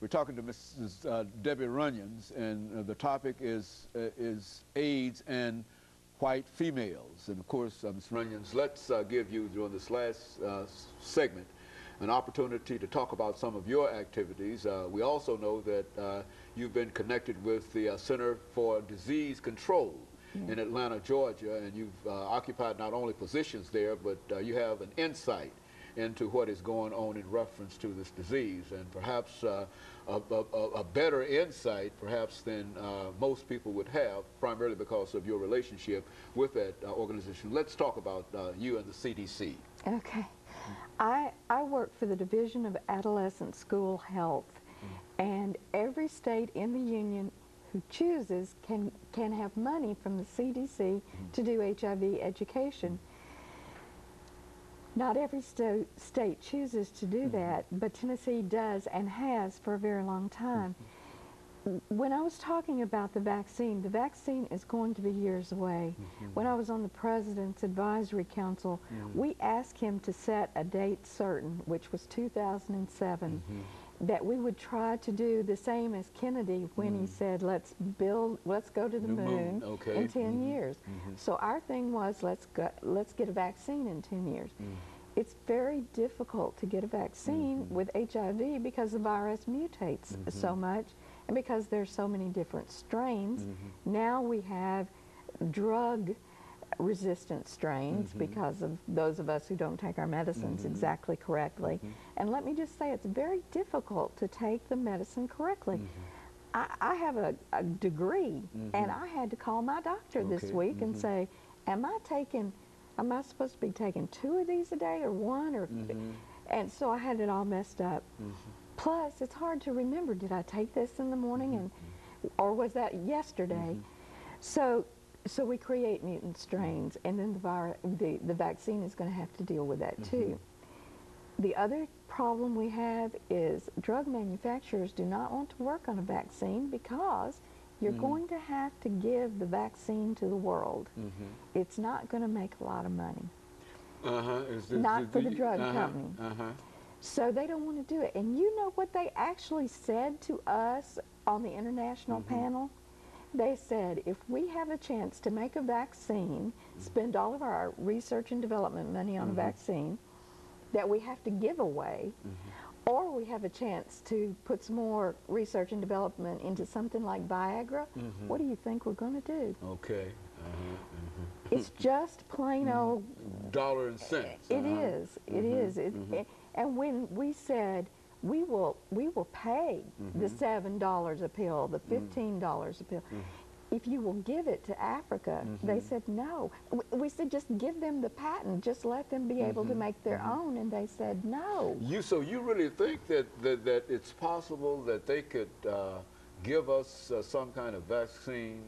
We're talking to Mrs. Debbie Runions, and the topic is AIDS and white females. And of course, Ms. Runions, let's give you, during this last segment, an opportunity to talk about some of your activities. We also know that you've been connected with the Center for Disease Control in Atlanta, Georgia, and you've occupied not only positions there, but you have an insight into what is going on in reference to this disease, and perhaps a better insight perhaps than most people would have, primarily because of your relationship with that organization. Let's talk about you and the CDC. Okay. I work for the Division of Adolescent School Health, and every state in the union who chooses can have money from the CDC to do HIV education. Not every state chooses to do that, but Tennessee does and has for a very long time. When I was talking about the vaccine is going to be years away. When I was on the President's Advisory Council, we asked him to set a date certain, which was 2007, that we would try to do the same as Kennedy when he said, let's go to the moon in 10 years. So our thing was, let's get a vaccine in 10 years. It's very difficult to get a vaccine with HIV because the virus mutates so much, and because there's so many different strains. Now we have drug resistant strains because of those of us who don't take our medicines exactly correctly. And let me just say, it's very difficult to take the medicine correctly. I have a degree, and I had to call my doctor this week and say, am I supposed to be taking 2 of these a day or 1? Or and so I had it all messed up. Plus, it's hard to remember, did I take this in the morning, or was that yesterday? So we create mutant strains, and then the vaccine is going to have to deal with that too. The other problem we have is drug manufacturers do not want to work on a vaccine because you're going to have to give the vaccine to the world. It's not going to make a lot of money. Not for the drug company. So they don't want to do it. And you know what they actually said to us on the international panel? They said, if we have a chance to make a vaccine, spend all of our research and development money on a vaccine that we have to give away, or we have a chance to put some more research and development into something like Viagra, what do you think we're going to do? It's just plain old dollar and cents. It is. It is. And when we said we will pay the $7 a pill, the $15 a pill, if you will give it to Africa, they said no. We said just give them the patent, just let them be able to make their own, and they said no. So you really think that it's possible that they could give us some kind of vaccine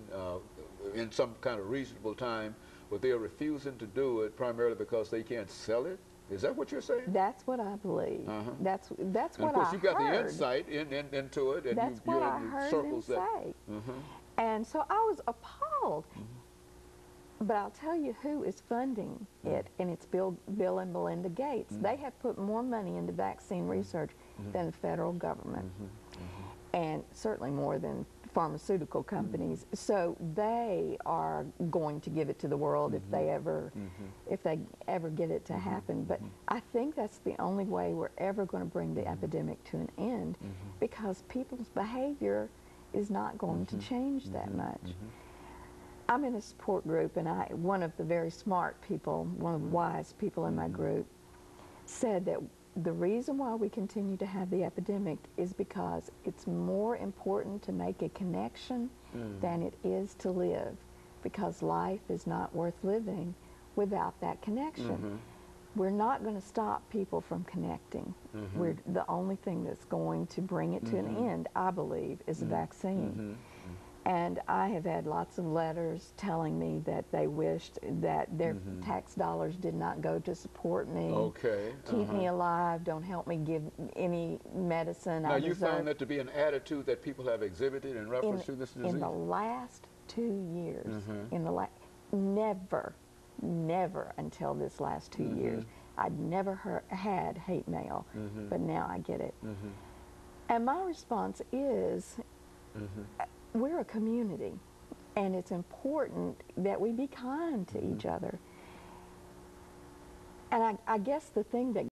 in some kind of reasonable time, but they're refusing to do it primarily because they can't sell it? Is that what you're saying? That's what I believe. That's what I heard. And of course, you got the insight into it, and that's what I heard them say. And so I was appalled. But I'll tell you who is funding it, and it's Bill and Melinda Gates. They have put more money into vaccine research than the federal government, and certainly more than pharmaceutical companies. So they are going to give it to the world if they ever get it to happen. But I think that's the only way we're ever going to bring the epidemic to an end, because people's behavior is not going to change that much. I'm in a support group, and one of the very smart people, one of the wise people in my group, said that the reason why we continue to have the epidemic is because it's more important to make a connection than it is to live, because life is not worth living without that connection. We're not going to stop people from connecting. The only thing that's going to bring it to an end, I believe, is a vaccine. And I have had lots of letters telling me that they wished that their tax dollars did not go to support me, keep me alive, don't help me give any medicine. Now, you found that to be an attitude that people have exhibited in reference to this disease? In the last 2 years, never until this last 2 years, I'd never had hate mail, but now I get it. And my response is, we're a community, and it's important that we be kind to each other. And I guess the thing that